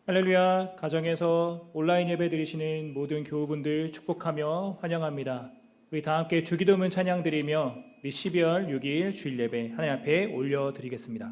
할렐루야. 가정에서 온라인 예배 드리시는 모든 교우분들 축복하며 환영합니다. 우리 다 함께 주기도문 찬양 드리며 우리 12월 6일 주일 예배 하나님 앞에 올려드리겠습니다.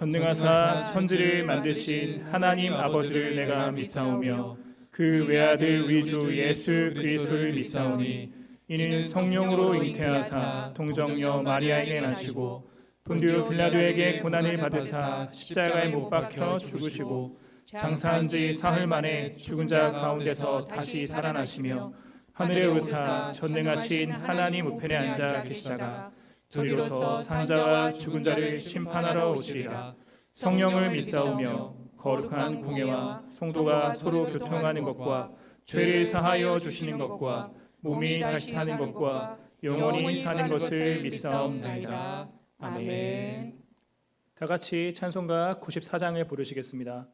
전능하사 천지를 만드신 하나님 아버지를 내가 믿사오며 그 외아들 우리 주 예수 그리스도를 믿사오니 이는 성령으로 잉태하사 동정녀 마리아에게 나시고 본디오 빌라도에게 고난을 받으사 십자가에 못 박혀 죽으시고 장사한 지 사흘 만에 죽은 자 가운데서 다시 살아나시며 하늘에 오르사 전능하신 하나님 우편에 앉아 계시다가 저리로서 산자와 죽은 자를 심판하러 오시리라. 성령을 믿사오며 거룩한 공예와 성도가 서로 교통하는 것과 죄를 사하여 주시는 것과 몸이 다시 사는 것과 영원히 사는 것을 믿사옵나이다. 아멘. 다 같이 찬송가 94장을 부르시겠습니다.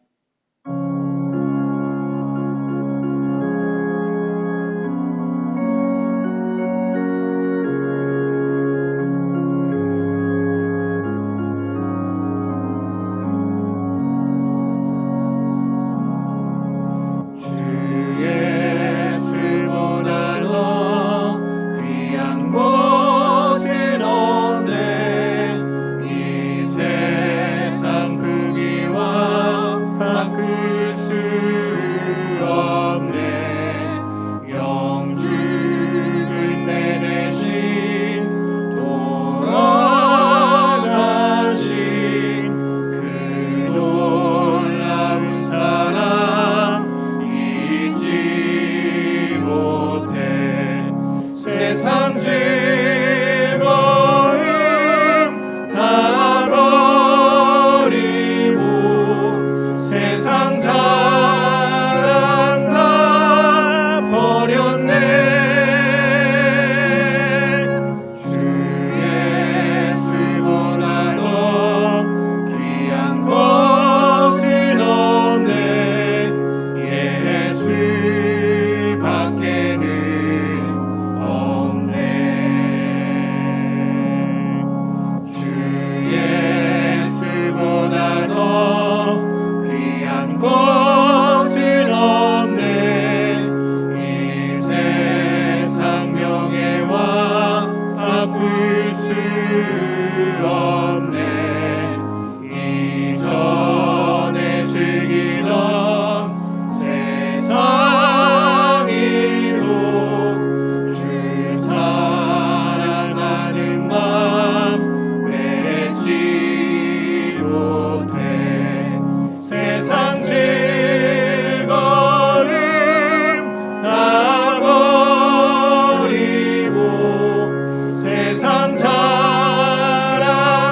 세상 자랑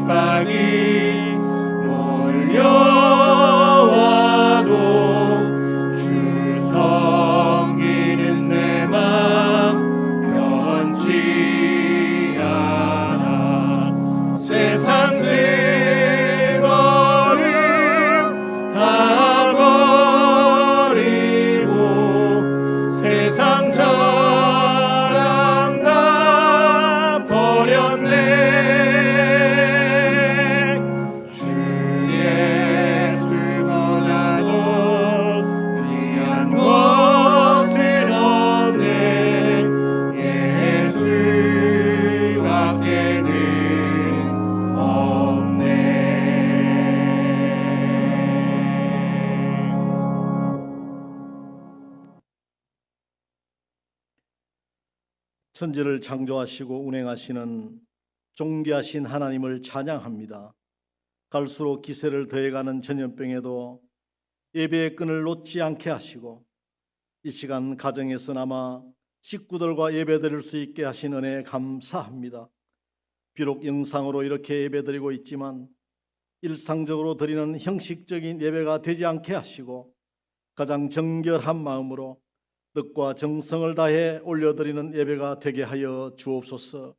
핍박이 몰려와도 주 섬기는 내 맘 변치 않아. 세상 즐거움 다 버리고 세상 자랑 다 버렸네. 주 예수보다도 귀한 것은 없네. 예수밖에는 없네. 천지를 창조하시고 운행하시는 존귀하신 하나님을 찬양합니다. 갈수록 기세를 더해가는 전염병에도 예배의 끈을 놓지 않게 하시고 이 시간 가정에서나마 식구들과 예배드릴 수 있게 하신 은혜에 감사합니다. 비록 영상으로 이렇게 예배드리고 있지만 일상적으로 드리는 형식적인 예배가 되지 않게 하시고 가장 정결한 마음으로 뜻과 정성을 다해 올려드리는 예배가 되게 하여 주옵소서.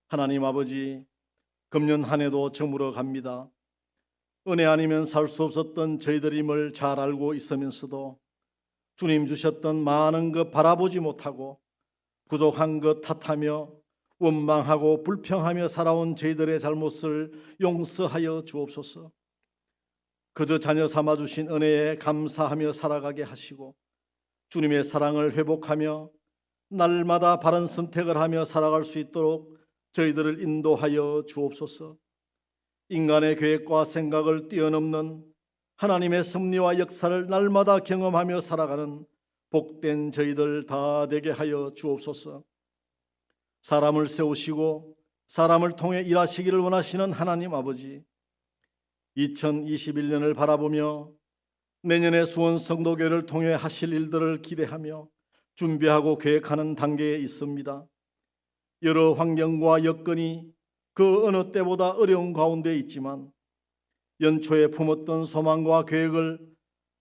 하나님 아버지, 금년 한 해도 저물어 갑니다. 은혜 아니면 살 수 없었던 저희들임을 잘 알고 있으면서도 주님 주셨던 많은 것 바라보지 못하고 부족한 것 탓하며 원망하고 불평하며 살아온 저희들의 잘못을 용서하여 주옵소서. 그저 자녀 삼아 주신 은혜에 감사하며 살아가게 하시고 주님의 사랑을 회복하며 날마다 바른 선택을 하며 살아갈 수 있도록 저희들을 인도하여 주옵소서. 인간의 계획과 생각을 뛰어넘는 하나님의 섭리와 역사를 날마다 경험하며 살아가는 복된 저희들 다 되게 하여 주옵소서. 사람을 세우시고 사람을 통해 일하시기를 원하시는 하나님 아버지, 2021년을 바라보며 내년에 수원 성도교회를 통해 하실 일들을 기대하며 준비하고 계획하는 단계에 있습니다. 여러 환경과 여건이 그 어느 때보다 어려운 가운데 있지만 연초에 품었던 소망과 계획을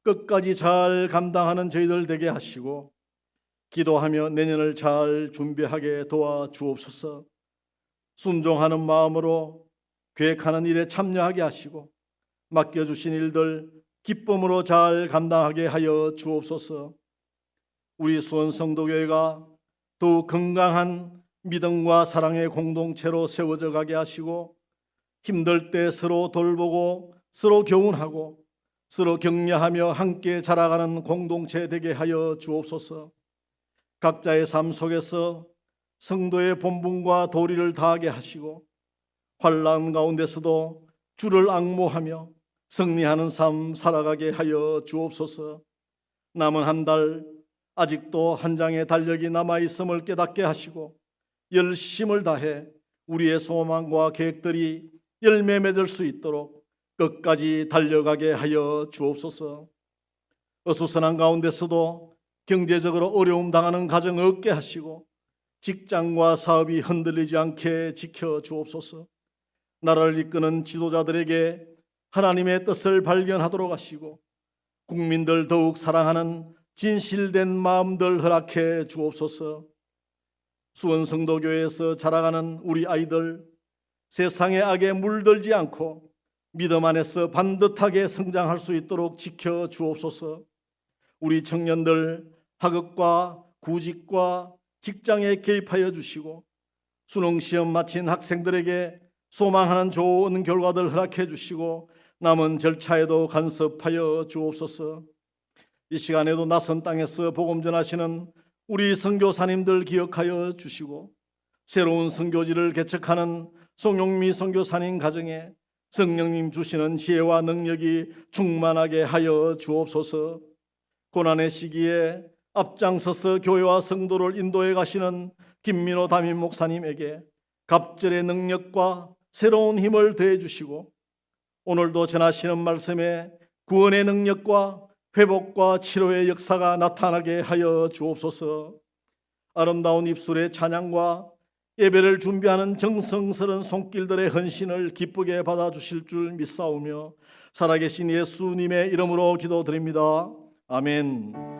끝까지 잘 감당하는 저희들 되게 하시고 기도하며 내년을 잘 준비하게 도와주옵소서. 순종하는 마음으로 계획하는 일에 참여하게 하시고 맡겨주신 일들 기쁨으로 잘 감당하게 하여 주옵소서. 우리 수원 성도교회가 더욱 건강한 믿음과 사랑의 공동체로 세워져 가게 하시고 힘들 때 서로 돌보고 서로 교훈하고 서로 격려하며 함께 자라가는 공동체 되게 하여 주옵소서. 각자의 삶 속에서 성도의 본분과 도리를 다하게 하시고 환난 가운데서도 주를 앙모하며 승리하는 삶 살아가게 하여 주옵소서. 남은 한 달 아직도 한 장의 달력이 남아있음을 깨닫게 하시고 열심을 다해 우리의 소망과 계획들이 열매 맺을 수 있도록 끝까지 달려가게 하여 주옵소서. 어수선한 가운데서도 경제적으로 어려움 당하는 가정 없게 하시고 직장과 사업이 흔들리지 않게 지켜 주옵소서. 나라를 이끄는 지도자들에게 하나님의 뜻을 발견하도록 하시고 국민들 더욱 사랑하는 진실된 마음들 허락해 주옵소서. 수원 성도교회에서 자라가는 우리 아이들 세상의 악에 물들지 않고 믿음 안에서 반듯하게 성장할 수 있도록 지켜 주옵소서. 우리 청년들 학업과 구직과 직장에 개입하여 주시고 수능시험 마친 학생들에게 소망하는 좋은 결과들 허락해 주시고 남은 절차에도 간섭하여 주옵소서. 이 시간에도 낯선 땅에서 복음 전하시는 우리 선교사님들 기억하여 주시고 새로운 선교지를 개척하는 송영미 선교사님 가정에 성령님 주시는 지혜와 능력이 충만하게 하여 주옵소서. 고난의 시기에 앞장서서 교회와 성도를 인도해 가시는 김민호 담임 목사님에게 갑절의 능력과 새로운 힘을 더해 주시고 오늘도 전하시는 말씀에 구원의 능력과 회복과 치료의 역사가 나타나게 하여 주옵소서. 아름다운 입술의 찬양과 예배를 준비하는 정성스런 손길들의 헌신을 기쁘게 받아주실 줄 믿사오며 살아계신 예수님의 이름으로 기도드립니다. 아멘.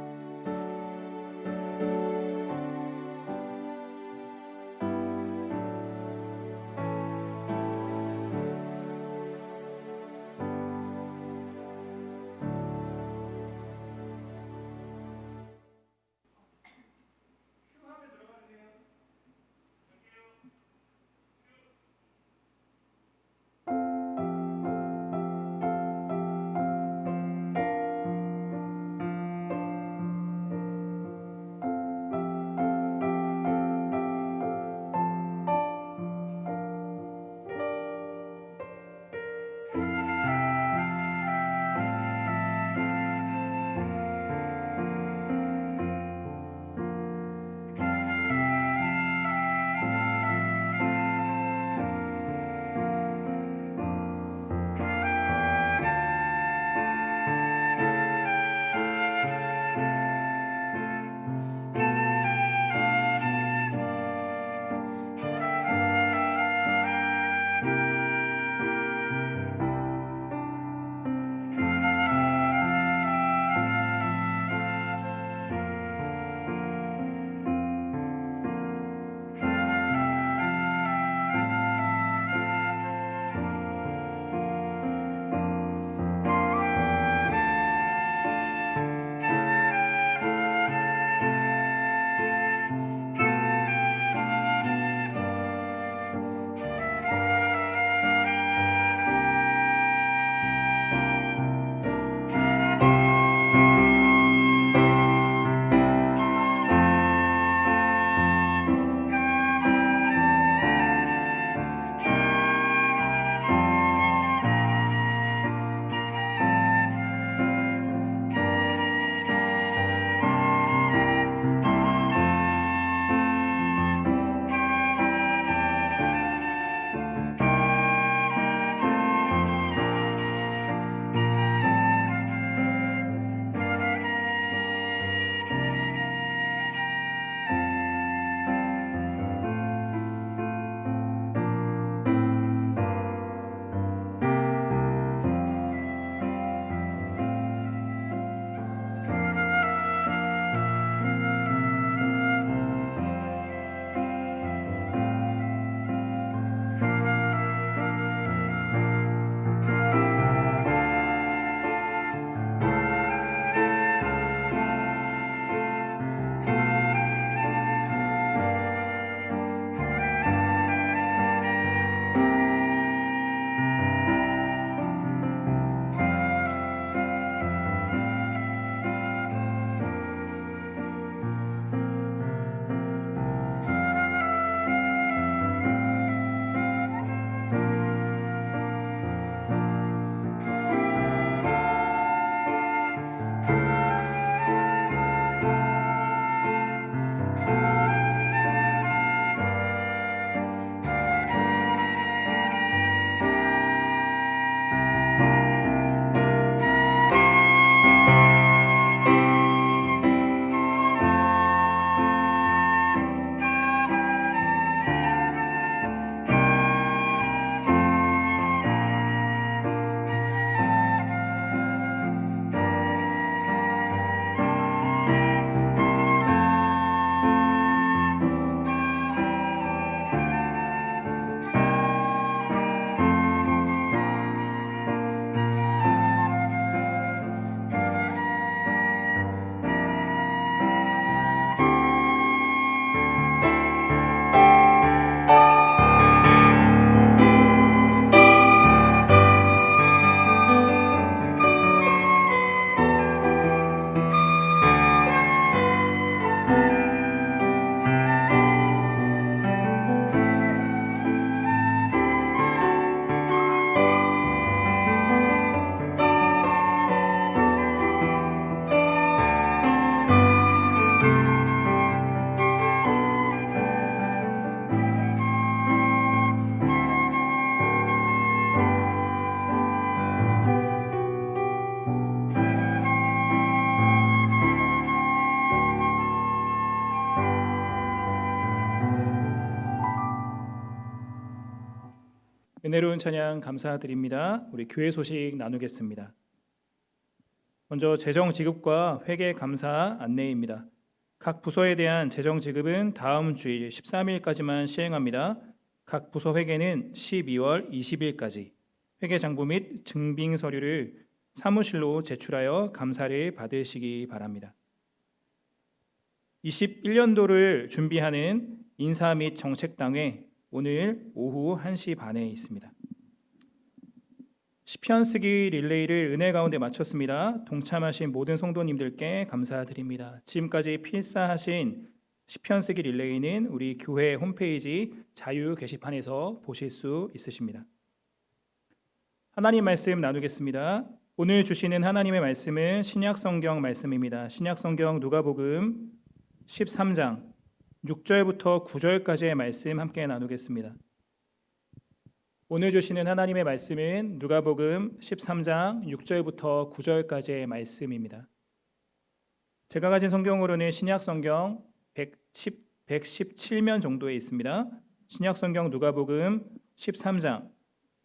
은혜로운 찬양 감사드립니다. 우리 교회 소식 나누겠습니다. 먼저 재정 지급과 회계 감사 안내입니다. 각 부서에 대한 재정 지급은 다음 주일 13일까지만 시행합니다. 각 부서 회계는 12월 20일까지 회계 장부 및 증빙 서류를 사무실로 제출하여 감사를 받으시기 바랍니다. 21년도를 준비하는 인사 및 정책당회 오늘 오후 1시 반에 있습니다. 시편 쓰기 릴레이를 은혜 가운데 마쳤습니다. 동참하신 모든 성도님들께 감사드립니다. 지금까지 필사하신 시편 쓰기 릴레이는 우리 교회 홈페이지 자유 게시판에서 보실 수 있으십니다. 하나님 말씀 나누겠습니다. 오늘 주시는 하나님의 말씀은 신약 성경 말씀입니다. 신약 성경 누가복음 13장 6절부터 9절까지의 말씀 함께 나누겠습니다. 오늘 주시는 하나님의 말씀은 누가복음 13장 6절부터 9절까지의 말씀입니다. 제가 가진 성경으로는 신약 성경 117면 정도에 있습니다. 신약 성경 누가복음 13장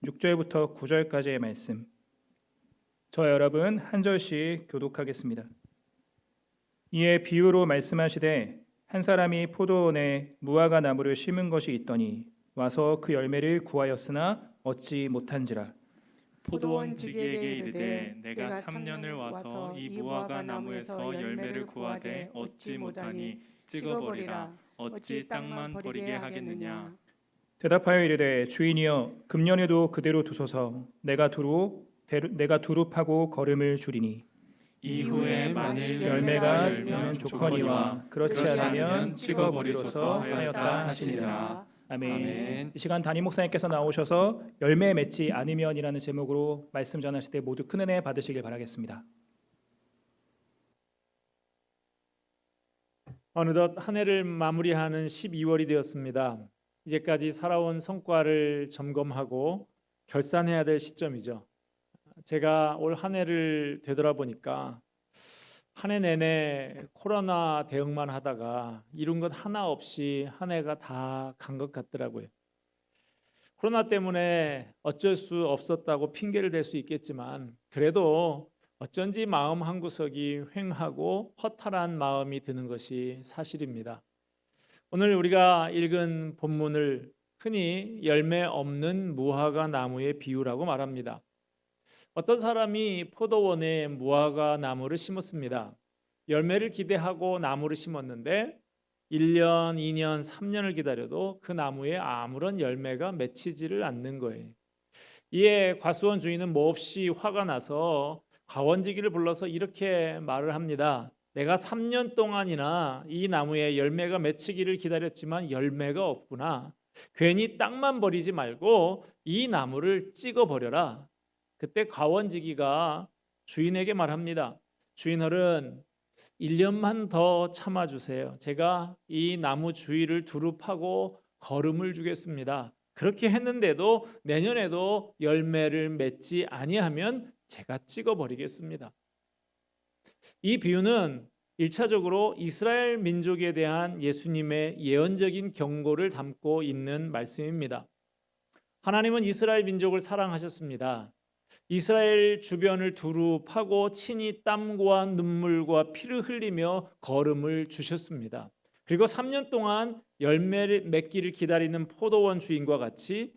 6절부터 9절까지의 말씀. 저 여러분 한 절씩 교독하겠습니다. 이에 비유로 말씀하시되 한 사람이 포도원에 무화과 나무를 심은 것이 있더니 와서 그 열매를 구하였으나 얻지 못한지라. 포도원 지기에게 이르되 내가 3년을 와서 이 무화과 나무에서 열매를 구하되 얻지 못하니 찍어버리라. 어찌 땅만 버리게 하겠느냐. 대답하여 이르되 주인이여 금년에도 그대로 두소서 내가 두루 파고 거름을 주리니 이후에 만일 열매가 열면 좋거니와 그렇지 않으면 찍어버리소서 하였다 하시니라. 아멘. 이 시간 담임 목사님께서 나오셔서 열매 맺지 않으면이라는 제목으로 말씀 전하실 때 모두 큰 은혜 받으시길 바라겠습니다. 어느덧 한 해를 마무리하는 12월이 되었습니다. 이제까지 살아온 성과를 점검하고 결산해야 될 시점이죠. 제가 올 한 해를 되돌아보니까 한 해 내내 코로나 대응만 하다가 이룬 것 하나 없이 한 해가 다 간 것 같더라고요. 코로나 때문에 어쩔 수 없었다고 핑계를 댈 수 있겠지만 그래도 어쩐지 마음 한구석이 휑하고 허탈한 마음이 드는 것이 사실입니다. 오늘 우리가 읽은 본문을 흔히 열매 없는 무화과 나무의 비유라고 말합니다. 어떤 사람이 포도원에 무화과 나무를 심었습니다. 열매를 기대하고 나무를 심었는데 1년, 2년, 3년을 기다려도 그 나무에 아무런 열매가 맺히지를 않는 거예요. 이에 과수원 주인은 몹시 화가 나서 과원지기를 불러서 이렇게 말을 합니다. 내가 3년 동안이나 이 나무에 열매가 맺히기를 기다렸지만 열매가 없구나. 괜히 땅만 버리지 말고 이 나무를 찍어버려라. 그때 과원지기가 주인에게 말합니다. 주인어른 1년만 더 참아주세요. 제가 이 나무 주위를 두루 파고 거름을 주겠습니다. 그렇게 했는데도 내년에도 열매를 맺지 아니하면 제가 찍어버리겠습니다. 이 비유는 1차적으로 이스라엘 민족에 대한 예수님의 예언적인 경고를 담고 있는 말씀입니다. 하나님은 이스라엘 민족을 사랑하셨습니다. 이스라엘 주변을 두루 파고 친히 땀과 눈물과 피를 흘리며 거름을 주셨습니다. 그리고 3년 동안 열매를 맺기를 기다리는 포도원 주인과 같이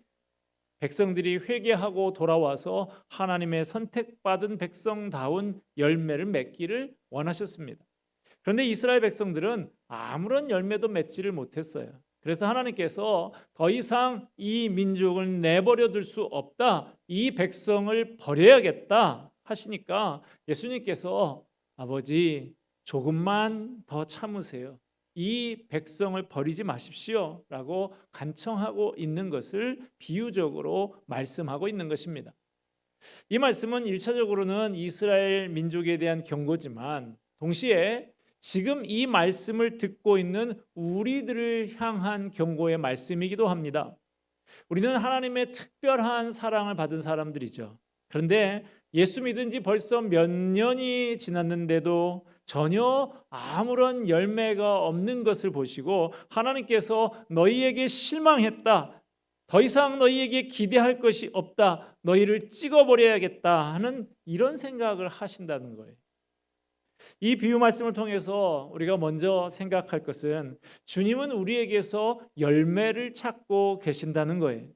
백성들이 회개하고 돌아와서 하나님의 선택받은 백성다운 열매를 맺기를 원하셨습니다. 그런데 이스라엘 백성들은 아무런 열매도 맺지를 못했어요. 그래서 하나님께서 더 이상 이 민족을 내버려 둘 수 없다. 이 백성을 버려야겠다 하시니까 예수님께서 아버지 조금만 더 참으세요. 이 백성을 버리지 마십시오 라고 간청하고 있는 것을 비유적으로 말씀하고 있는 것입니다. 이 말씀은 1차적으로는 이스라엘 민족에 대한 경고지만 동시에 지금 이 말씀을 듣고 있는 우리들을 향한 경고의 말씀이기도 합니다. 우리는 하나님의 특별한 사랑을 받은 사람들이죠. 그런데 예수 믿은 지 벌써 몇 년이 지났는데도 전혀 아무런 열매가 없는 것을 보시고 하나님께서 너희에게 실망했다. 더 이상 너희에게 기대할 것이 없다. 너희를 찍어버려야겠다 하는 이런 생각을 하신다는 거예요. 이 비유 말씀을 통해서 우리가 먼저 생각할 것은 주님은 우리에게서 열매를 찾고 계신다는 거예요.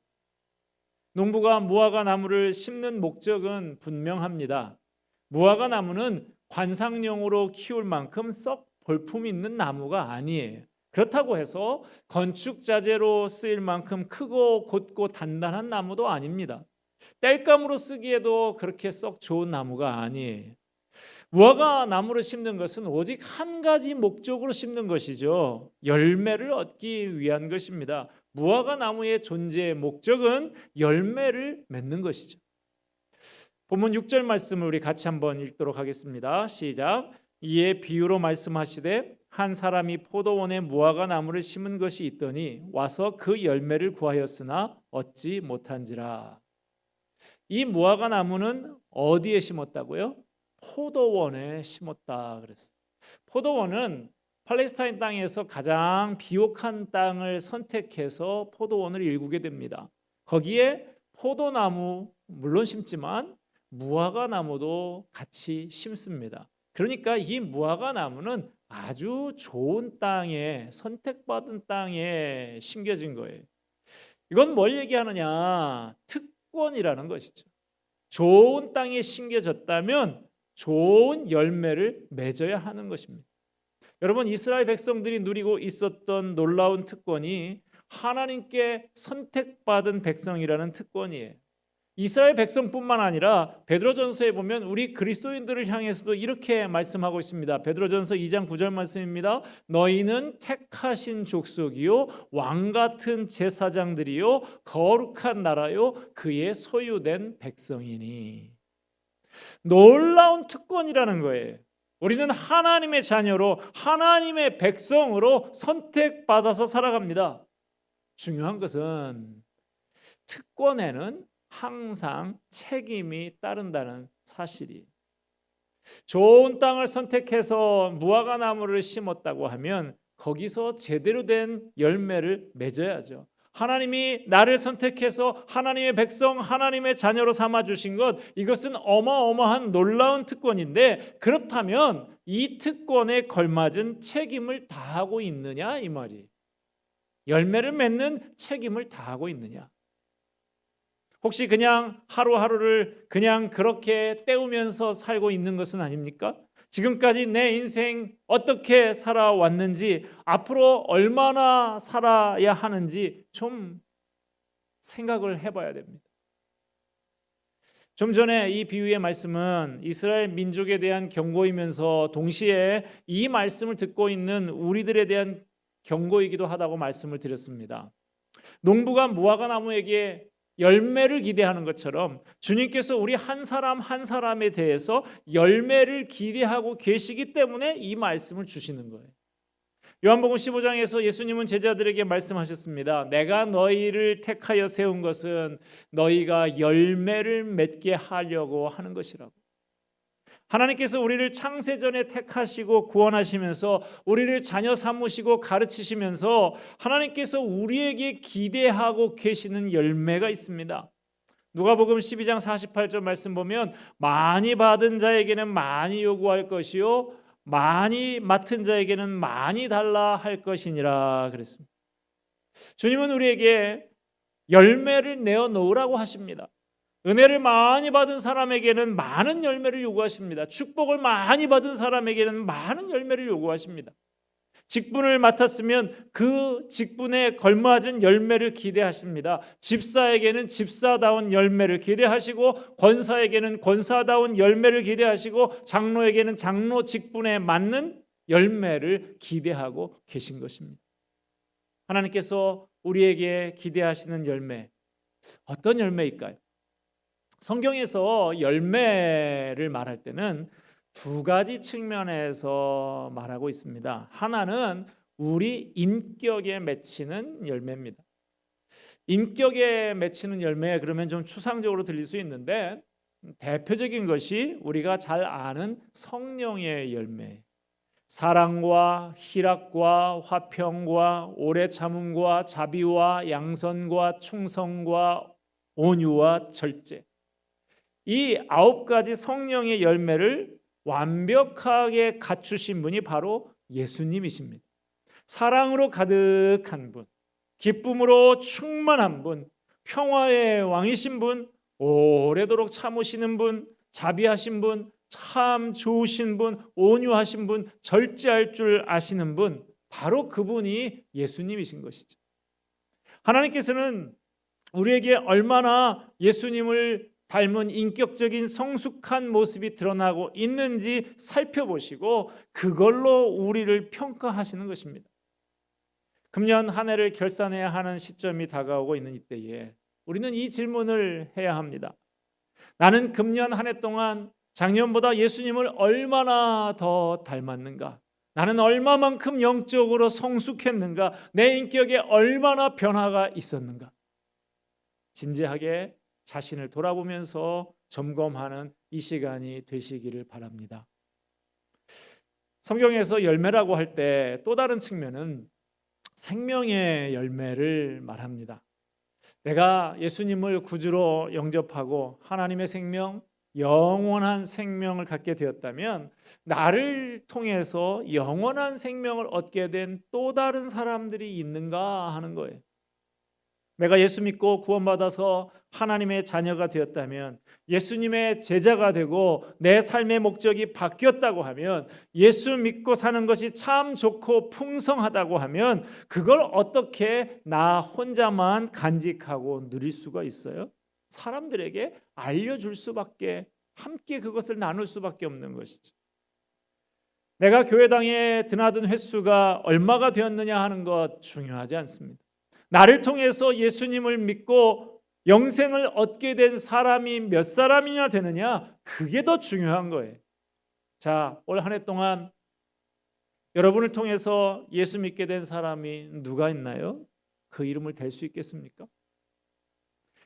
농부가 무화과 나무를 심는 목적은 분명합니다. 무화과 나무는 관상용으로 키울 만큼 썩 볼품 있는 나무가 아니에요. 그렇다고 해서 건축 자재로 쓰일 만큼 크고 곧고 단단한 나무도 아닙니다. 땔감으로 쓰기에도 그렇게 썩 좋은 나무가 아니에요. 무화과 나무를 심는 것은 오직 한 가지 목적으로 심는 것이죠. 열매를 얻기 위한 것입니다. 무화과 나무의 존재의 목적은 열매를 맺는 것이죠. 본문 6절 말씀을 우리 같이 한번 읽도록 하겠습니다. 시작. 이에 비유로 말씀하시되 한 사람이 포도원에 무화과 나무를 심은 것이 있더니 와서 그 열매를 구하였으나 얻지 못한지라. 이 무화과 나무는 어디에 심었다고요? 포도원에 심었다 그랬어요. 포도원은 팔레스타인 땅에서 가장 비옥한 땅을 선택해서 포도원을 일구게 됩니다. 거기에 포도나무 물론 심지만 무화과 나무도 같이 심습니다. 그러니까 이 무화과 나무는 아주 좋은 땅에, 선택받은 땅에 심겨진 거예요. 이건 뭘 얘기하느냐? 특권이라는 것이죠. 좋은 땅에 심겨졌다면 좋은 열매를 맺어야 하는 것입니다. 여러분, 이스라엘 백성들이 누리고 있었던 놀라운 특권이 하나님께 선택받은 백성이라는 특권이에요. 이스라엘 백성뿐만 아니라 베드로전서에 보면 우리 그리스도인들을 향해서도 이렇게 말씀하고 있습니다. 베드로전서 2장 9절 말씀입니다. 너희는 택하신 족속이요 왕 같은 제사장들이요 거룩한 나라요 그의 소유된 백성이니. 놀라운 특권이라는 거예요. 우리는 하나님의 자녀로 하나님의 백성으로 선택받아서 살아갑니다. 중요한 것은 특권에는 항상 책임이 따른다는 사실이. 좋은 땅을 선택해서 무화과 나무를 심었다고 하면 거기서 제대로 된 열매를 맺어야죠. 하나님이 나를 선택해서 하나님의 백성, 하나님의 자녀로 삼아 주신 것, 이것은 어마어마한 놀라운 특권인데, 그렇다면 이 특권에 걸맞은 책임을 다하고 있느냐 이 말이. 열매를 맺는 책임을 다하고 있느냐. 혹시 그냥 하루하루를 그냥 그렇게 때우면서 살고 있는 것은 아닙니까? 지금까지 내 인생 어떻게 살아왔는지, 앞으로 얼마나 살아야 하는지 좀 생각을 해봐야 됩니다. 좀 전에 이 비유의 말씀은 이스라엘 민족에 대한 경고이면서 동시에 이 말씀을 듣고 있는 우리들에 대한 경고이기도 하다고 말씀을 드렸습니다. 농부가 무화과 나무에게 열매를 기대하는 것처럼 주님께서 우리 한 사람 한 사람에 대해서 열매를 기대하고 계시기 때문에 이 말씀을 주시는 거예요. 요한복음 15장에서 예수님은 제자들에게 말씀하셨습니다. 내가 너희를 택하여 세운 것은 너희가 열매를 맺게 하려고 하는 것이라고. 하나님께서 우리를 창세전에 택하시고 구원하시면서 우리를 자녀 삼으시고 가르치시면서 하나님께서 우리에게 기대하고 계시는 열매가 있습니다. 누가복음 12장 48절 말씀 보면 많이 받은 자에게는 많이 요구할 것이요 많이 맡은 자에게는 많이 달라 할 것이니라 그랬습니다. 주님은 우리에게 열매를 내어 놓으라고 하십니다. 은혜를 많이 받은 사람에게는 많은 열매를 요구하십니다. 축복을 많이 받은 사람에게는 많은 열매를 요구하십니다. 직분을 맡았으면 그 직분에 걸맞은 열매를 기대하십니다. 집사에게는 집사다운 열매를 기대하시고 권사에게는 권사다운 열매를 기대하시고 장로에게는 장로 직분에 맞는 열매를 기대하고 계신 것입니다. 하나님께서 우리에게 기대하시는 열매, 어떤 열매일까요? 성경에서 열매를 말할 때는 두 가지 측면에서 말하고 있습니다. 하나는 우리 인격에 맺히는 열매입니다. 인격에 맺히는 열매, 그러면 좀 추상적으로 들릴 수 있는데 대표적인 것이 우리가 잘 아는 성령의 열매. 사랑과 희락과 화평과 오래 참음과 자비와 양선과 충성과 온유와 절제. 이 9가지 성령의 열매를 완벽하게 갖추신 분이 바로 예수님이십니다. 사랑으로 가득한 분, 기쁨으로 충만한 분, 평화의 왕이신 분, 오래도록 참으시는 분, 자비하신 분, 참 좋으신 분, 온유하신 분, 절제할 줄 아시는 분, 바로 그분이 예수님이신 것이죠. 하나님께서는 우리에게 얼마나 예수님을 닮은 인격적인 성숙한 모습이 드러나고 있는지 살펴보시고 그걸로 우리를 평가하시는 것입니다. 금년 한 해를 결산해야 하는 시점이 다가오고 있는 이때에 우리는 이 질문을 해야 합니다. 나는 금년 한 해 동안 작년보다 예수님을 얼마나 더 닮았는가? 나는 얼마만큼 영적으로 성숙했는가? 내 인격에 얼마나 변화가 있었는가? 진지하게 자신을 돌아보면서 점검하는 이 시간이 되시기를 바랍니다. 성경에서 열매라고 할 때 또 다른 측면은 생명의 열매를 말합니다. 내가 예수님을 구주로 영접하고 하나님의 생명, 영원한 생명을 갖게 되었다면 나를 통해서 영원한 생명을 얻게 된 또 다른 사람들이 있는가 하는 거예요. 내가 예수 믿고 구원받아서 하나님의 자녀가 되었다면, 예수님의 제자가 되고 내 삶의 목적이 바뀌었다고 하면, 예수 믿고 사는 것이 참 좋고 풍성하다고 하면 그걸 어떻게 나 혼자만 간직하고 누릴 수가 있어요? 사람들에게 알려줄 수밖에, 함께 그것을 나눌 수밖에 없는 것이죠. 내가 교회당에 드나든 횟수가 얼마가 되었느냐 하는 것 중요하지 않습니다. 나를 통해서 예수님을 믿고 영생을 얻게 된 사람이 몇 사람이나 되느냐, 그게 더 중요한 거예요. 자, 올 한 해 동안 여러분을 통해서 예수 믿게 된 사람이 누가 있나요? 그 이름을 댈 수 있겠습니까?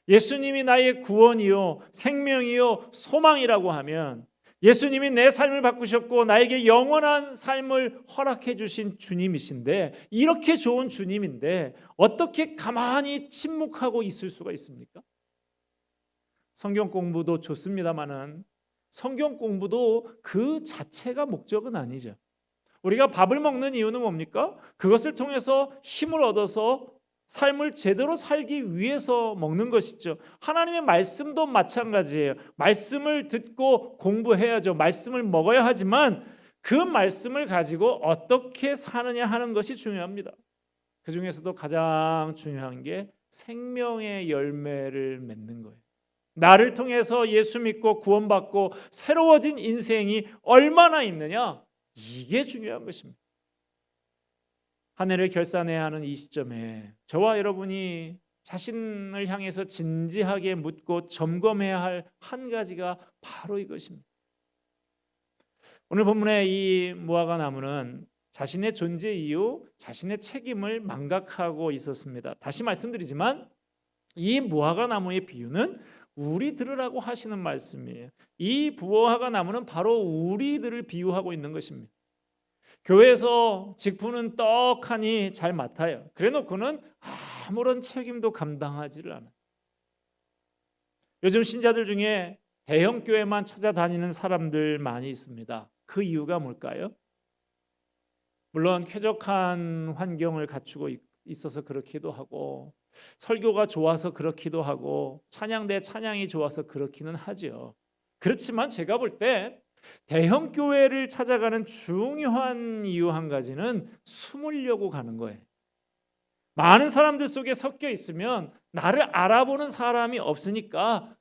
예수님이 나의 구원이요, 생명이요, 소망이라고 하면, 예수님이 내 삶을 바꾸셨고 나에게 영원한 삶을 허락해 주신 주님이신데, 이렇게 좋은 주님인데 어떻게 가만히 침묵하고 있을 수가 있습니까? 성경 공부도 좋습니다마는 성경 공부도 그 자체가 목적은 아니죠. 우리가 밥을 먹는 이유는 뭡니까? 그것을 통해서 힘을 얻어서 삶을 제대로 살기 위해서 먹는 것이죠. 하나님의 말씀도 마찬가지예요. 말씀을 듣고 공부해야죠. 말씀을 먹어야 하지만 그 말씀을 가지고 어떻게 사느냐 하는 것이 중요합니다. 그 중에서도 가장 중요한 게 생명의 열매를 맺는 거예요. 나를 통해서 예수 믿고 구원받고 새로워진 인생이 얼마나 있느냐, 이게 중요한 것입니다. 한 해를 결산해야 하는 이 시점에 저와 여러분이 자신을 향해서 진지하게 묻고 점검해야 할 한 가지가 바로 이것입니다. 오늘 본문의 이 무화과 나무는 자신의 존재 이유, 자신의 책임을 망각하고 있었습니다. 다시 말씀드리지만 이 무화과 나무의 비유는 우리들이라고 하시는 말씀이에요. 이 무화과 나무는 바로 우리들을 비유하고 있는 것입니다. 교회에서 직분은 떡하니 잘 맡아요. 그래놓고는 아무런 책임도 감당하지를 않아요. 요즘 신자들 중에 대형 교회만 찾아다니는 사람들 많이 있습니다. 그 이유가 뭘까요? 물론 쾌적한 환경을 갖추고 있어서 그렇기도 하고, 설교가 좋아서 그렇기도 하고, 찬양대 찬양이 좋아서 그렇기는 하죠. 그렇지만 제가 볼 때 대형 교회를 찾아가는 중요한 이유 한 가지는 숨으려고 가는 거예요. 많은 사람들 속에 섞여 있으면 나를 알아보는 사람이 없으니까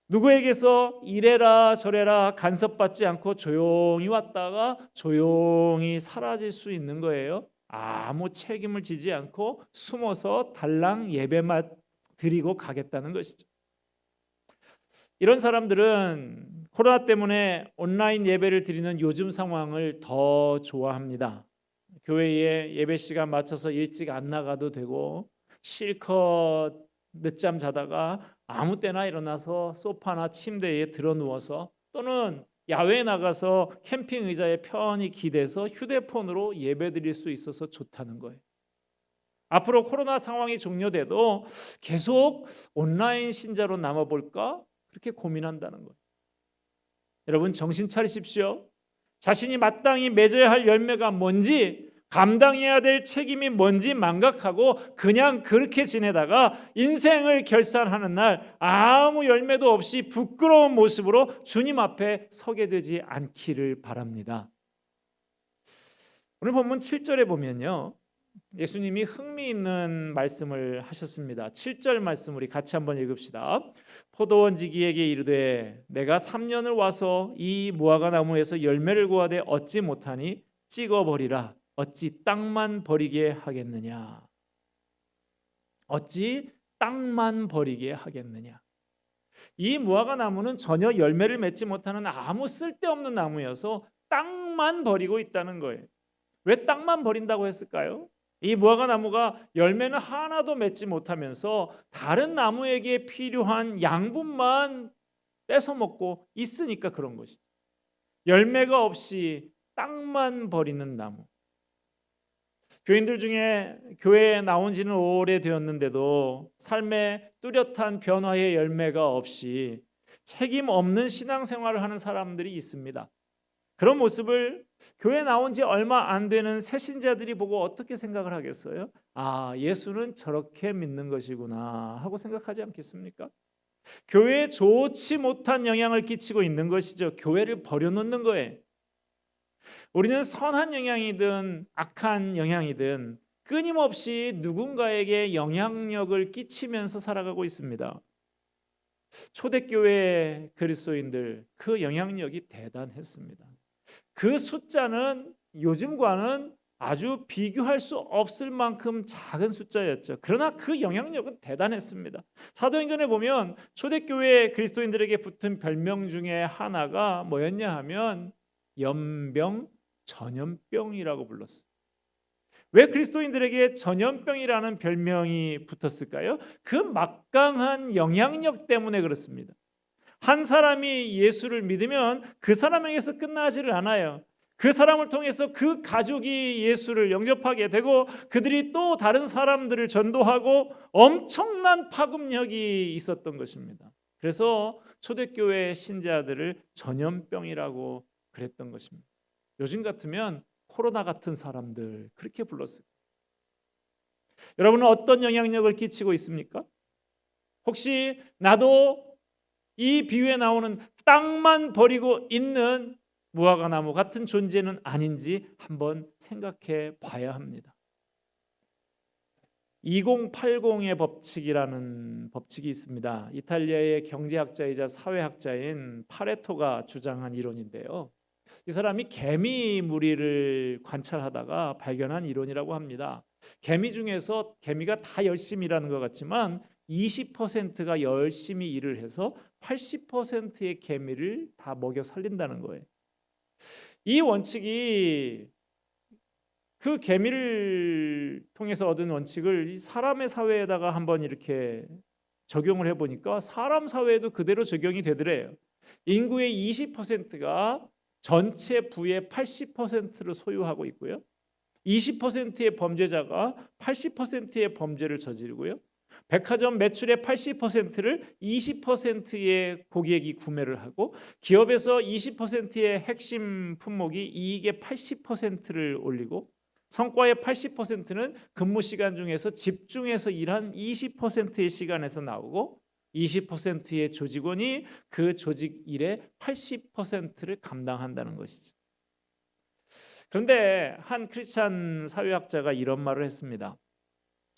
누구에게서 이래라 저래라 간섭받지 않고 조용히 왔다가 조용히 사라질 수 있는 거예요. 아무 책임을 지지 않고 숨어서 달랑 예배만 드리고 가겠다는 것이죠. 이런 사람들은 코로나 때문에 온라인 예배를 드리는 요즘 상황을 더 좋아합니다. 교회에 예배 시간 맞춰서 일찍 안 나가도 되고, 실컷 늦잠 자다가 아무 때나 일어나서 소파나 침대에 들어 누워서, 또는 야외에 나가서 캠핑 의자에 편히 기대서 휴대폰으로 예배드릴 수 있어서 좋다는 거예요. 앞으로 코로나 상황이 종료돼도 계속 온라인 신자로 남아볼까? 그렇게 고민한다는 거예요. 여러분 정신 차리십시오. 자신이 마땅히 맺어야 할 열매가 뭔지, 감당해야 될 책임이 뭔지 망각하고 그냥 그렇게 지내다가 인생을 결산하는 날 아무 열매도 없이 부끄러운 모습으로 주님 앞에 서게 되지 않기를 바랍니다. 오늘 본문 7절에 보면요, 예수님이 흥미있는 말씀을 하셨습니다. 7절 말씀 우리 같이 한번 읽읍시다. 포도원 지기에게 이르되 내가 3년을 와서 이 무화과 나무에서 열매를 구하되 얻지 못하니 찍어버리라. 어찌 땅만 버리게 하겠느냐. 어찌 땅만 버리게 하겠느냐. 이 무화과 나무는 전혀 열매를 맺지 못하는 아무 쓸데없는 나무여서 땅만 버리고 있다는 거예요. 왜 땅만 버린다고 했을까요? 이 무화과 나무가 열매는 하나도 맺지 못하면서 다른 나무에게 필요한 양분만 뺏어 먹고 있으니까 그런 것이죠. 열매가 없이 땅만 버리는 나무. 교인들 중에 교회에 나온 지는 오래되었는데도 삶에 뚜렷한 변화의 열매가 없이 책임 없는 신앙생활을 하는 사람들이 있습니다. 그런 모습을 교회 나온 지 얼마 안 되는 새신자들이 보고 어떻게 생각을 하겠어요? 아, 예수는 저렇게 믿는 것이구나 하고 생각하지 않겠습니까? 교회에 좋지 못한 영향을 끼치고 있는 것이죠. 교회를 버려놓는 거예요. 우리는 선한 영향이든 악한 영향이든 끊임없이 누군가에게 영향력을 끼치면서 살아가고 있습니다. 초대교회 그리스도인들 그 영향력이 대단했습니다. 그 숫자는 요즘과는 아주 비교할 수 없을 만큼 작은 숫자였죠. 그러나 그 영향력은 대단했습니다. 사도행전에 보면 초대교회 그리스도인들에게 붙은 별명 중에 하나가 뭐였냐 하면 연병 전염병이라고 불렀어요. 왜 그리스도인들에게 전염병이라는 별명이 붙었을까요? 그 막강한 영향력 때문에 그렇습니다. 한 사람이 예수를 믿으면 그 사람에게서 끝나지를 않아요. 그 사람을 통해서 그 가족이 예수를 영접하게 되고 그들이 또 다른 사람들을 전도하고 엄청난 파급력이 있었던 것입니다. 그래서 초대교회 신자들을 전염병이라고 그랬던 것입니다. 요즘 같으면 코로나 같은 사람들 그렇게 불렀어요. 여러분은 어떤 영향력을 끼치고 있습니까? 혹시 나도 이 비유에 나오는 땅만 버리고 있는 무화과 나무 같은 존재는 아닌지 한번 생각해 봐야 합니다. 2080의 법칙이라는 법칙이 있습니다. 이탈리아의 경제학자이자 사회학자인 파레토가 주장한 이론인데요. 이 사람이 개미 무리를 관찰하다가 발견한 이론이라고 합니다. 개미 중에서 개미가 다 열심히 일하는 것 같지만 20%가 열심히 일을 해서 80%의 개미를 다 먹여 살린다는 거예요. 이 원칙이 그 개미를 통해서 얻은 원칙을 이 사람의 사회에다가 한번 이렇게 적용을 해보니까 사람 사회에도 그대로 적용이 되더래요. 인구의 20%가 전체 부의 80%를 소유하고 있고요. 20%의 범죄자가 80%의 범죄를 저지르고요. 백화점 매출의 80%를 20%의 고객이 구매를 하고 기업에서 20%의 핵심 품목이 이익의 80%를 올리고 성과의 80%는 근무 시간 중에서 집중해서 일한 20%의 시간에서 나오고 20%의 조직원이 그 조직 일의 80%를 감당한다는 것이죠. 그런데 한 크리스찬 사회학자가 이런 말을 했습니다.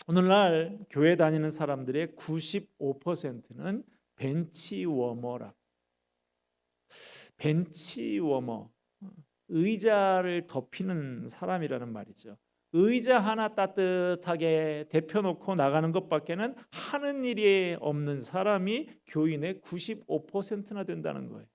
오늘날 교회 다니는 사람들의 95%는 벤치워머라. 벤치워머, 의자를 덮이는 사람이라는 말이죠. 의자 하나 따뜻하게 데펴놓고 나가는 것밖에는 하는 일이 없는 사람이 교인의 95%나 된다는 거예요.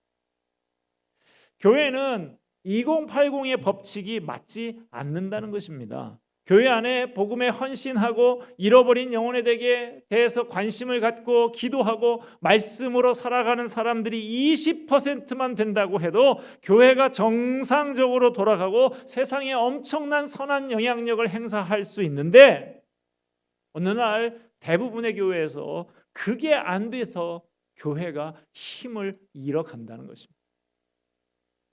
교회는 2080의 법칙이 맞지 않는다는 것입니다. 교회 안에 복음에 헌신하고 잃어버린 영혼에 대해서 관심을 갖고 기도하고 말씀으로 살아가는 사람들이 20%만 된다고 해도 교회가 정상적으로 돌아가고 세상에 엄청난 선한 영향력을 행사할 수 있는데 어느 날 대부분의 교회에서 그게 안 돼서 교회가 힘을 잃어간다는 것입니다.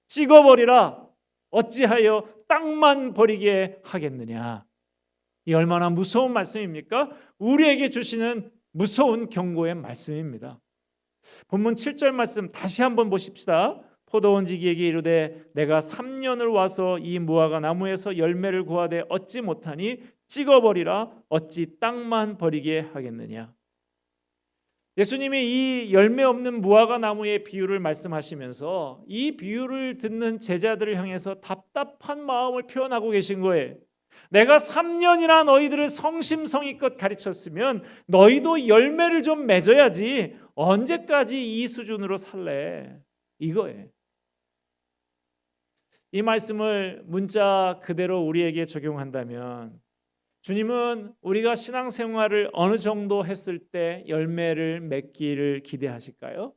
찍어버리라. 어찌하여 땅만 버리게 하겠느냐. 이 얼마나 무서운 말씀입니까? 우리에게 주시는 무서운 경고의 말씀입니다. 본문 7절 말씀 다시 한번 보십시다. 포도원 지기에게 이르되 내가 3년을 와서 이 무화과 나무에서 열매를 구하되 얻지 못하니 찍어버리라. 어찌 땅만 버리게 하겠느냐. 예수님이 이 열매 없는 무화과 나무의 비유를 말씀하시면서 이 비유를 듣는 제자들을 향해서 답답한 마음을 표현하고 계신 거예요. 내가 3년이나 너희들을 성심성의껏 가르쳤으면 너희도 열매를 좀 맺어야지 언제까지 이 수준으로 살래? 이거예요. 이 말씀을 문자 그대로 우리에게 적용한다면 주님은 우리가 신앙생활을 어느 정도 했을 때 열매를 맺기를 기대하실까요?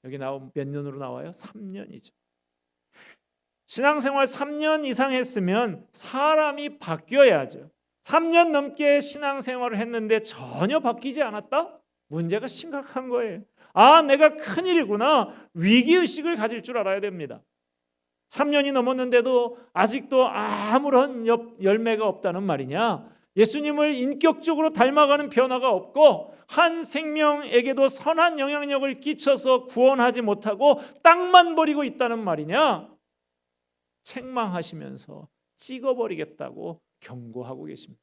여기 몇 년으로 나와요? 3년이죠. 신앙생활 3년 이상 했으면 사람이 바뀌어야죠. 3년 넘게 신앙생활을 했는데 전혀 바뀌지 않았다? 문제가 심각한 거예요. 아, 내가 큰일이구나. 위기의식을 가질 줄 알아야 됩니다. 3년이 넘었는데도 아직도 아무런 열매가 없다는 말이냐? 예수님을 인격적으로 닮아가는 변화가 없고 한 생명에게도 선한 영향력을 끼쳐서 구원하지 못하고 땅만 버리고 있다는 말이냐? 책망하시면서 찍어버리겠다고 경고하고 계십니다.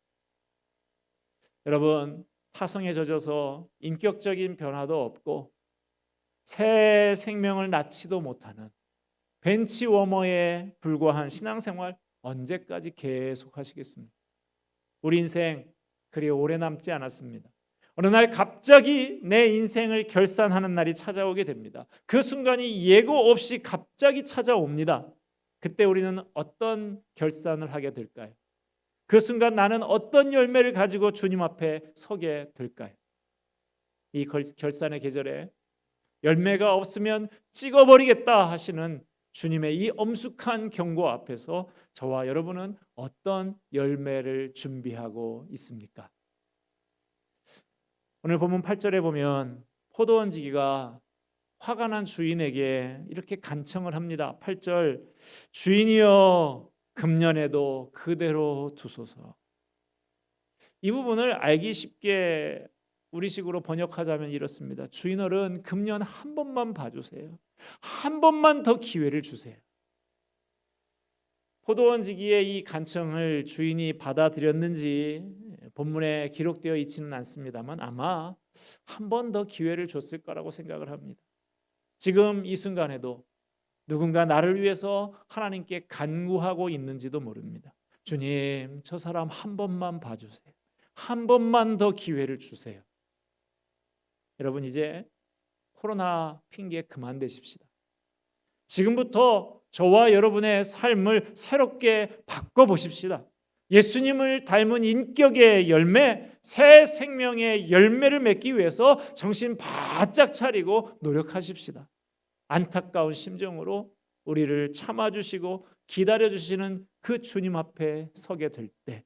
여러분, 타성에 젖어서 인격적인 변화도 없고 새 생명을 낳지도 못하는 벤치워머에 불과한 신앙생활 언제까지 계속 하시겠습니까? 우리 인생 그리 오래 남지 않았습니다. 어느 날 갑자기 내 인생을 결산하는 날이 찾아오게 됩니다. 그 순간이 예고 없이 갑자기 찾아옵니다. 그때 우리는 어떤 결산을 하게 될까요? 그 순간 나는 어떤 열매를 가지고 주님 앞에 서게 될까요? 이 결산의 계절에 열매가 없으면 찍어버리겠다 하시는 주님의 이 엄숙한 경고 앞에서 저와 여러분은 어떤 열매를 준비하고 있습니까? 오늘 본문 8절에 보면 포도원 지기가 화가 난 주인에게 이렇게 간청을 합니다. 8절 주인이여 금년에도 그대로 두소서. 이 부분을 알기 쉽게 우리식으로 번역하자면 이렇습니다. 주인어른 금년 한 번만 봐주세요. 한 번만 더 기회를 주세요. 포도원 지기의 이 간청을 주인이 받아들였는지 본문에 기록되어 있지는 않습니다만 아마 한 번 더 기회를 줬을 거라고 생각을 합니다. 지금 이 순간에도 누군가 나를 위해서 하나님께 간구하고 있는지도 모릅니다. 주님, 저 사람 한 번만 봐주세요. 한 번만 더 기회를 주세요. 여러분, 이제 코로나 핑계 그만 대십시다. 지금부터 저와 여러분의 삶을 새롭게 바꿔보십시다. 예수님을 닮은 인격의 열매, 새 생명의 열매를 맺기 위해서 정신 바짝 차리고 노력하십시다. 안타까운 심정으로 우리를 참아주시고 기다려주시는 그 주님 앞에 서게 될 때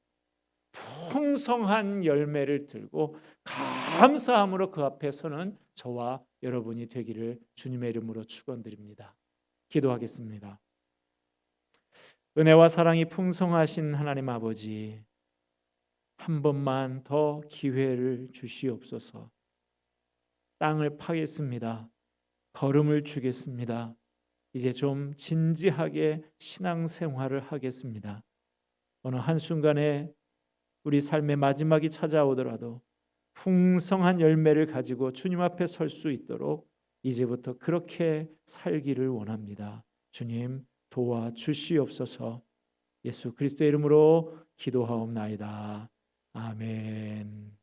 풍성한 열매를 들고 감사함으로 그 앞에 서는 저와 여러분이 되기를 주님의 이름으로 축원드립니다. 기도하겠습니다. 은혜와 사랑이 풍성하신 하나님 아버지, 한 번만 더 기회를 주시옵소서. 땅을 파겠습니다. 걸음을 주겠습니다. 이제 좀 진지하게 신앙생활을 하겠습니다. 어느 한순간에 우리 삶의 마지막이 찾아오더라도 풍성한 열매를 가지고 주님 앞에 설 수 있도록 이제부터 그렇게 살기를 원합니다. 주님 도와주시옵소서. 예수 그리스도의 이름으로 기도하옵나이다. 아멘.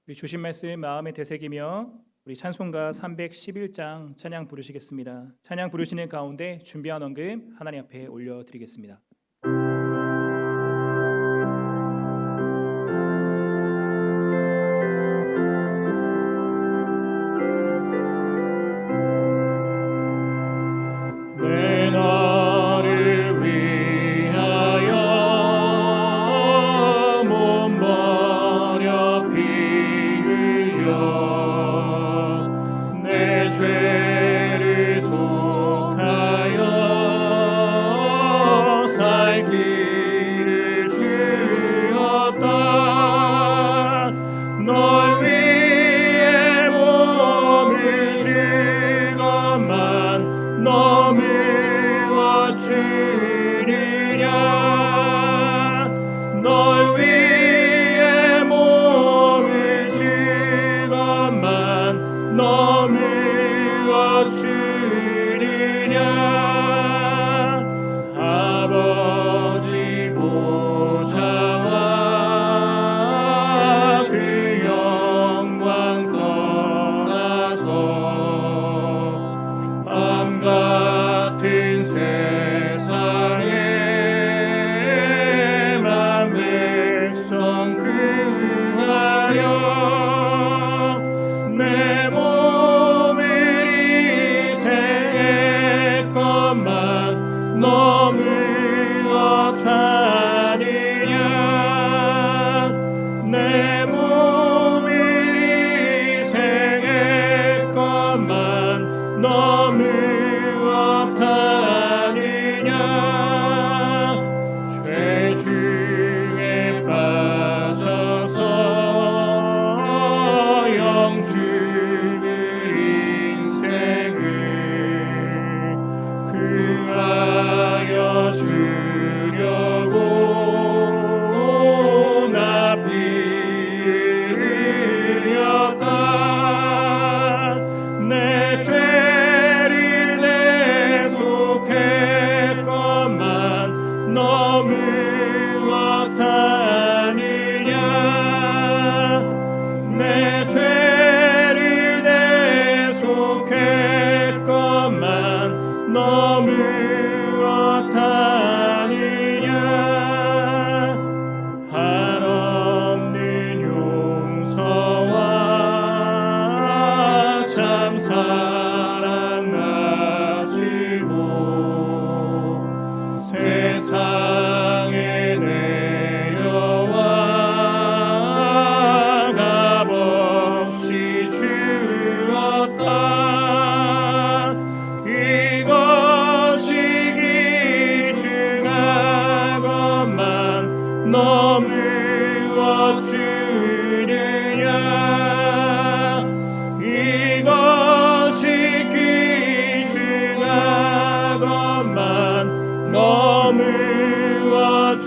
우리 주신 말씀 마음에 되새기며 우리 찬송가 311장 찬양 부르시겠습니다. 찬양 부르시는 가운데 준비한 헌금 하나님 앞에 올려드리겠습니다. 내 나를 위하여 몸 버려 피 흘려 내 죄를 속하여 살 길을 주었다. 널 위해 몸을 줄 것만 너무어 주느냐. 널 위해 몸을 줄 것만 너무어 주느냐. 아버지 보좌와 그 영광 떠나서 밤 같은 세상에 만 백성 구하려 내 몸을 희생할 것만 너무어 타느냐. 내 몸을 희생할 것만 너무어 타느냐. 죄 중에 빠져서 영죽을 인생을 그하여 주려고 나 피를 흘렸다. 내 죄를 대속할 것만 너무어 타느냐. 내 죄를 대속할 것만 너무어 타느냐. 한없는 용서와 참 사랑 가지고 세상에 내려와 값없이 주었다. 이것이 귀중한 것만 너무어 주느냐. 이것이 귀중한 것만 너무어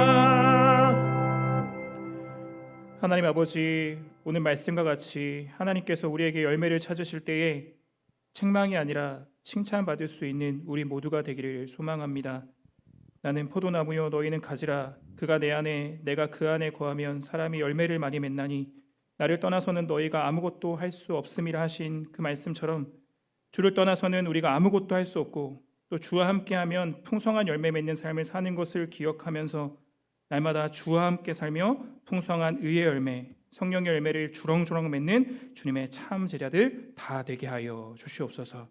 주느냐. 하나님 아버지, 오늘 말씀과 같이 하나님께서 우리에게 열매를 찾으실 때에 책망이 아니라 칭찬받을 수 있는 우리 모두가 되기를 소망합니다. 나는 포도나무요 너희는 가지라. 그가 내 안에 내가 그 안에 거하면 사람이 열매를 많이 맺나니 나를 떠나서는 너희가 아무것도 할 수 없음이라 하신 그 말씀처럼 주를 떠나서는 우리가 아무것도 할 수 없고 또 주와 함께하면 풍성한 열매 맺는 삶을 사는 것을 기억하면서 날마다 주와 함께 살며 풍성한 의의 열매, 성령의 열매를 주렁주렁 맺는 주님의 참 제자들 다 되게 하여 주시옵소서.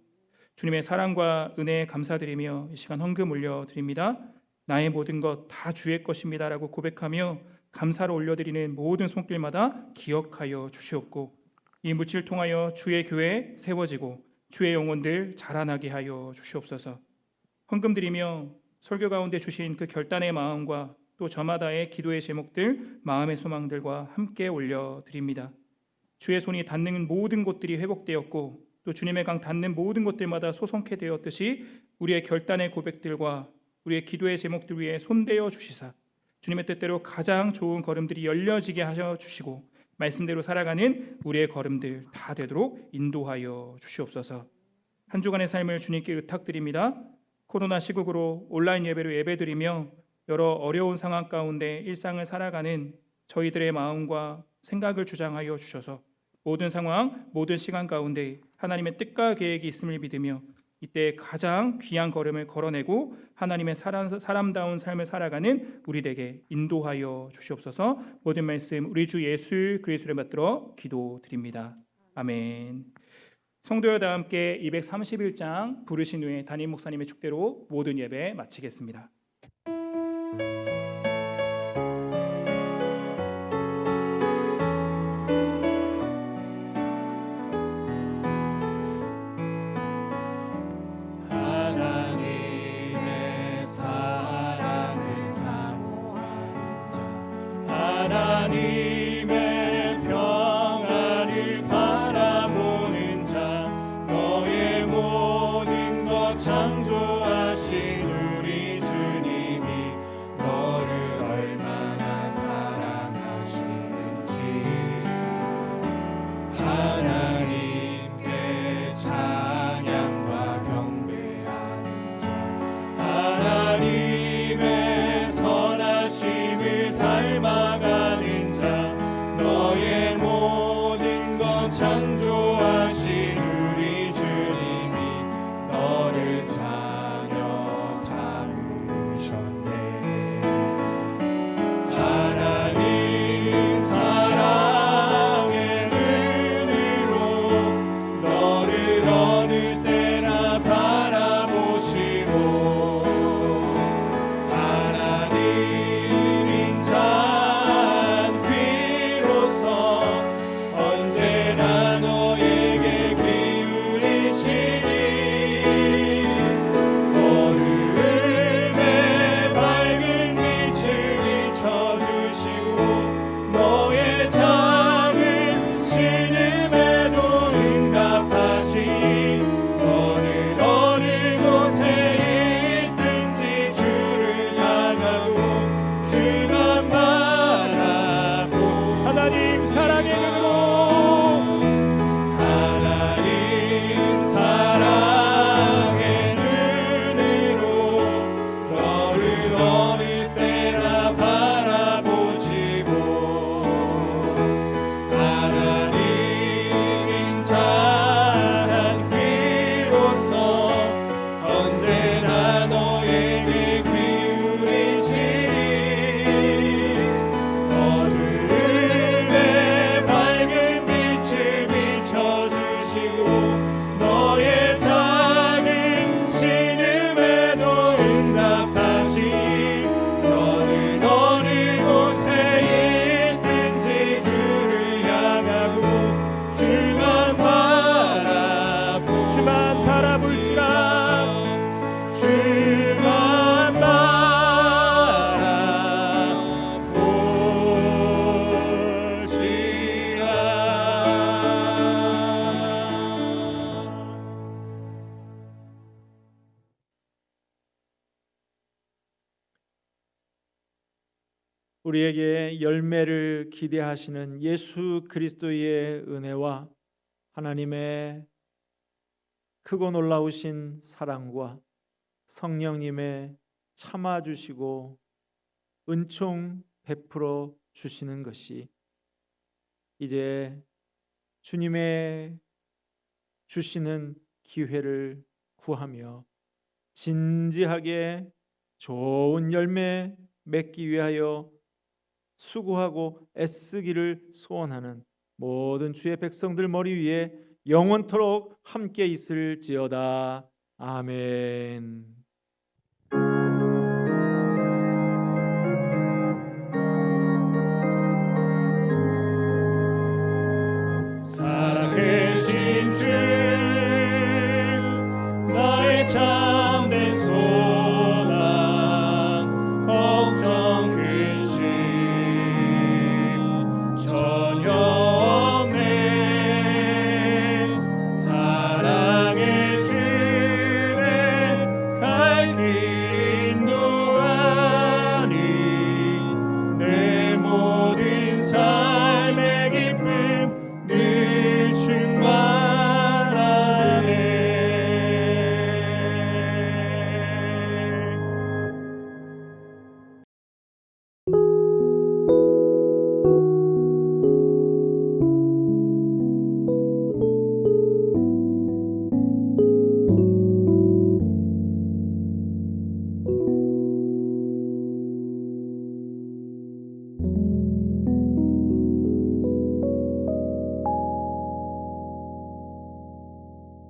주님의 사랑과 은혜에 감사드리며 이 시간 헌금 올려드립니다. 나의 모든 것 다 주의 것입니다라고 고백하며 감사를 올려드리는 모든 손길마다 기억하여 주시옵고 이 묻지를 통하여 주의 교회 세워지고 주의 영혼들 자라나게 하여 주시옵소서. 헌금 드리며 설교 가운데 주신 그 결단의 마음과 또 저마다의 기도의 제목들, 마음의 소망들과 함께 올려드립니다. 주의 손이 닿는 모든 곳들이 회복되었고 또 주님의 강 닿는 모든 곳들마다 소성케 되었듯이 우리의 결단의 고백들과 우리의 기도의 제목들 위에 손대어 주시사 주님의 뜻대로 가장 좋은 걸음들이 열려지게 하셔 주시고 말씀대로 살아가는 우리의 걸음들 다 되도록 인도하여 주시옵소서. 한 주간의 삶을 주님께 의탁드립니다. 코로나 시국으로 온라인 예배로 예배드리며 여러 어려운 상황 가운데 일상을 살아가는 저희들의 마음과 생각을 주장하여 주셔서 모든 상황, 모든 시간 가운데 하나님의 뜻과 계획이 있음을 믿으며 이때 가장 귀한 걸음을 걸어내고 하나님의 사람다운 삶을 살아가는 우리에게 인도하여 주시옵소서. 모든 말씀 우리 주 예수 그리스도를 받들어 기도드립니다. 아멘. 성도여 다 함께 231장 부르신 후에 담임 목사님의 축대로 모든 예배 마치겠습니다. 하나님의 사랑을 사모하는 자, 하나님의 평안을 바라보는 자, 너의 모든 것 창조하신 우리 주님이 너를 얼마나 사랑하시는지 하나님께 찬양과 경배하는 자, 하나님의 선하심을 닮아가는 자, 너의 모든 것 창조하신 우리 주님이 너를 자녀 삼으셨네. 하나님 사랑의 눈으로 너를 어느 때나 바라보시고 하나님 인자한 귀로서 언제나 너에게 기울이시니 어둠의 밝은 빛을 비춰주시고 너의 작은 신음에도 응답하시니 너는 어느 곳에 있든지 주를 향하고 주만 바라보 하나님 사랑의 눈으로 하나님 사랑의 눈으로 너를 어느 때나 바라보시고 하나님 인자한 귀로서 언제나 너에게 기울이시니 어둠의 밝은 빛을 비춰주시고 너의 작은 신음에도 응답하시니 너는 어느 곳에 있든지 주를 향하고 주만 바라볼지라 주만 바라볼지라. 우리에게 열매를 기대하시는 예수 그리스도의 은혜와 하나님의 크고 놀라우신 사랑과 성령님의 참아주시고 은총 베풀어 주시는 것이 이제 주님의 주시는 기회를 구하며 진지하게 좋은 열매 맺기 위하여 수고하고 애쓰기를 소원하는 모든 주의 백성들 머리 위에 영원토록 함께 있을지어다. 아멘.